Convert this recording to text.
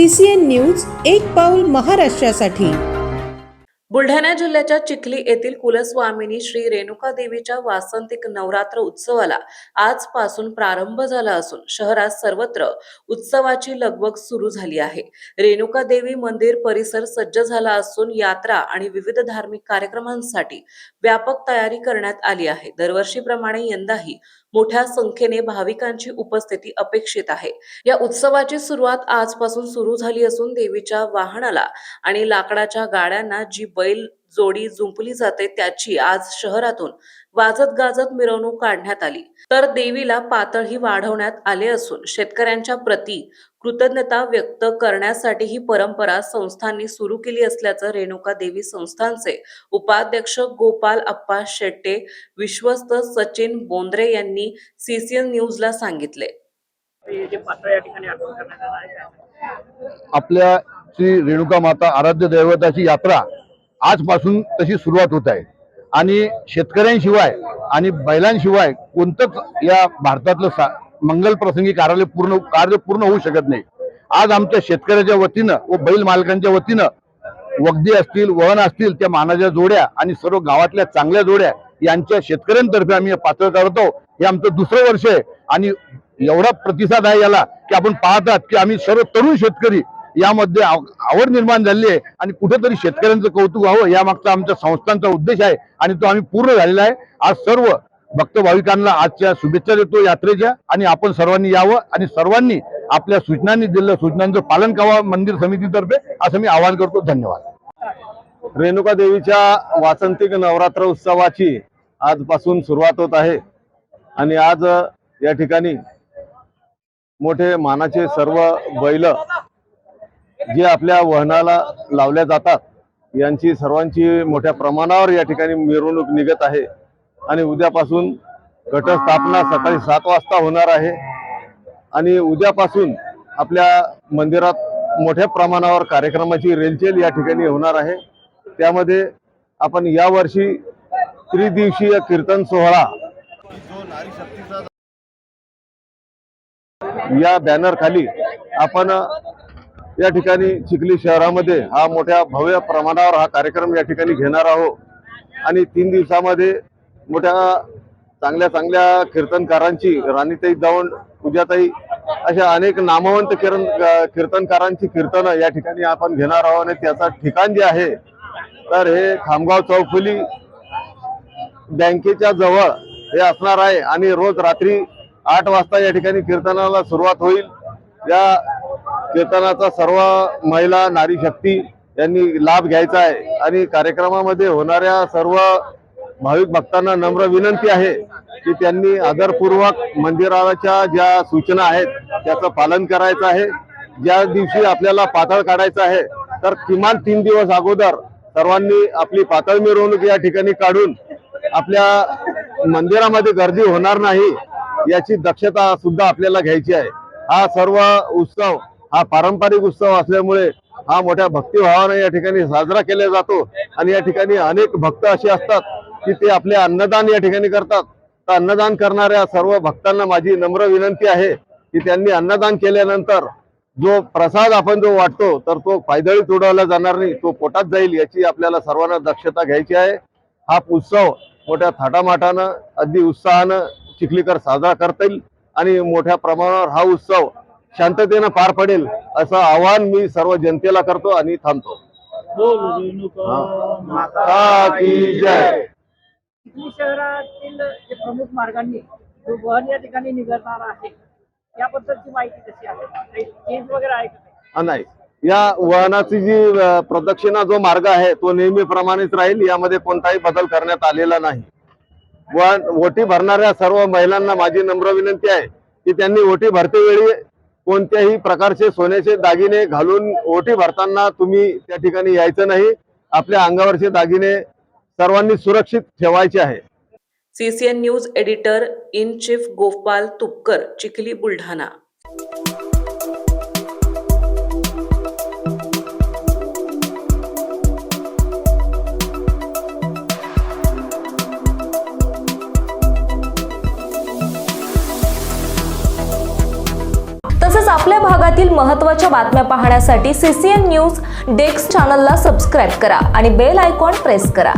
CCN news एक पाऊल महाराष्ट्रासाठी। बुलढाणा जिल्ह्याच्या चिखली येथील कुलस्वामिनी श्री रेणुका देवीच्या वासंतिक नवरात्र उत्सवाला आजपासून प्रारंभ झाला असून शहरात सर्वत्र उत्सवाची लगबग सुरू झाली आहे। रेणुका देवी मंदिर परिसर सज्ज झाला असून यात्रा आणि विविध धार्मिक कार्यक्रमांसाठी व्यापक तयारी करण्यात आली आहे। दरवर्षीप्रमाणे यंदाही मोठ्या संख्येने भाविकांची उपस्थिती अपेक्षित आहे। या उत्सवाची सुरुवात आजपासून सुरू झाली असून देवीच्या वाहनाला आणि लाकडाच्या गाड्यांना जी बैल जोडी जुंपली जाते त्याची आज शहरातून वाजत गाजत मिरवणूक काढण्यात आली। तर देवीला पातळही वाढवण्यात आले असून शेतकऱ्यांच्या प्रती कृतज्ञता व्यक्त करण्यासाठी ही परंपरा संस्थांनी सुरू केली असल्याचं रेणुका देवी संस्थानचे उपाध्यक्ष गोपाल अप्पा शेट्टे विश्वस्त सचिन बोंद्रे यांनी CCN न्यूजला सांगितले। आपल्या श्री रेणुका माता आराध्य दैवताची यात्रा आजपासून तशी सुरुवात होत आहे आणि शेतकऱ्यांशिवाय आणि बैलांशिवाय कोणतंच या भारतातलं मंगल प्रसंगी कार्य पूर्ण होऊ शकत नाही। आज आमच्या शेतकऱ्याच्या वतीनं व बैल मालकांच्या वतीनं वगदी असतील, वहन असतील, त्या मानाच्या जोड्या आणि सर्व गावातल्या चांगल्या जोड्या यांच्या शेतकऱ्यांतर्फे आम्ही पातळ करतो। हे आमचं दुसरं वर्ष आहे आणि एवढा प्रतिसाद आहे याला की आपण पाहतात की आम्ही सर्व तरुण शेतकरी यामध्ये आवड निर्माण झाली आहे आणि कुठेतरी शेतकऱ्यांचं कौतुक व्हावं या मागचा आमच्या संस्थांचा उद्देश आहे आणि तो आम्ही पूर्ण झालेला आहे। आज सर्व भक्त भाविकांना आजच्या शुभेच्छा देतो यात्रेच्या आणि आपण सर्वांनी यावं आणि सर्वांनी आपल्या सूचनांनी दिलेल्या सूचनांचं पालन करावं मंदिर समितीतर्फे असं मी आवाहन करतो। धन्यवाद। रेणुका देवीच्या वासंतिक नवरात्र उत्सवाची आजपासून सुरुवात होत आहे आणि आज या ठिकाणी मोठे मानाचे सर्व बैल जे आपल्या वहनाला लावल्या जातात यांची सर्वांची मोठ्या प्रमाणावर या ठिकाणी मिरवणूक निघत आहे आणि उद्यापासून घटस्थापना सकाळी 7 वाजता होणार आहे आणि उद्यापासून आपल्या मंदिरात मोठ्या प्रमाणावर कार्यक्रमाची रेलचेल या ठिकाणी होणार आहे। त्यामध्ये आपण यावर्षी त्रिदिवसीय कीर्तन सोहळा या बॅनर खाली आपण या ठिकाणी चिखली शहरामध्ये हा मोठ्या भव्य प्रमाणावर हा कार्यक्रम या ठिकाणी घेणार आहोत आणि 3 दिवसामध्ये मोठ्या चांगल्या कीर्तनकारांची राणीताई दौंड, पूजाताई अशा अनेक नामवंत कीर्तनकारांची कीर्तन या ठिकाणी आपण घेणार आहोत आणि त्याचं ठिकाण जे आहे तर हे खामगाव चौफुली बँकेच्या जवळ हे असणार आहे आणि रोज रात्री 8 वाजता या ठिकाणी कीर्तनाला सुरुवात होईल। या कीर्तनाचा सर्व महिला नारी शक्ती यांनी लाभ घ्यायचा आहे आणि कार्यक्रमामध्ये होणाऱ्या सर्व भाविक भक्तांना नम्र विनंती आहे की त्यांनी आदरपूर्वक मंदिराच्या ज्या सूचना आहेत त्याचं पालन करायचं आहे। ज्या दिवशी आपल्याला पातळ काढायचं आहे तर किमान 3 दिवस अगोदर सर्वांनी आपली पातळ मिरवणूक या ठिकाणी काढून आपल्या मंदिरामध्ये गर्दी होणार नाही याची दक्षता सुद्धा आपल्याला घ्यायची आहे। हा सर्व उत्सव हा पारंपरिक उत्सव असल्यामुळे हा मोठ्या भक्तिभावाने या ठिकाणी साजरा केला जातो आणि या ठिकाणी अनेक भक्त असे असतात की ते आपले अन्नदान या ठिकाणी करतात। तर अन्नदान करणाऱ्या सर्व भक्तांना माझी नम्र विनंती आहे की त्यांनी अन्नदान केल्यानंतर जो प्रसाद आपण जो वाटतो तर तो पायदळीत उडवला जाणार नाही, तो पोटात जाईल याची आपल्याला सर्वांना दक्षता घ्यायची आहे। हा उत्सव मोठ्या थाटामाटानं अगदी उत्साहानं चिखलीकर साजरा करतील आणि मोठ्या प्रमाणावर हा उत्सव शांततेनं पार पडेल असं आवाहन मी सर्व जनतेला करतो आणि थांबतो। माता की जय। चिखली शहरातील जे प्रमुख मार्गांनी जो वहन या ठिकाणी निघणार आहे याबद्दलची माहिती कशी आहे? काही चेंज वगैरे आहे का? नाही, या वाहनाची जी प्रदक्षिणा जो मार्ग आहे तो नेहमीप्रमाणेच राहील, यामध्ये कोणताही बदल करण्यात आलेला नाही। ओटी भरणाऱ्या सर्व महिलांना माझी नम्र विनंती आहे की त्यांनी ओटी भरतेवेळी कोणत्याही प्रकारचे सोन्याचे दागिने घालून ओटी भरताना तुम्ही त्या ठिकाणी यायचं नाही। आपल्या अंगावरचे दागिने सर्वांनी सुरक्षित ठेवायचे आहे। CCN news editor in chief Gopal Tupkar, Chikhli, Buldhana. आपल्या भागातील महत्त्वाच्या बातम्या पाहण्यासाठी CCN न्यूज डेस्क चॅनलला सबस्क्राईब करा आणि बेल आयकॉन प्रेस करा.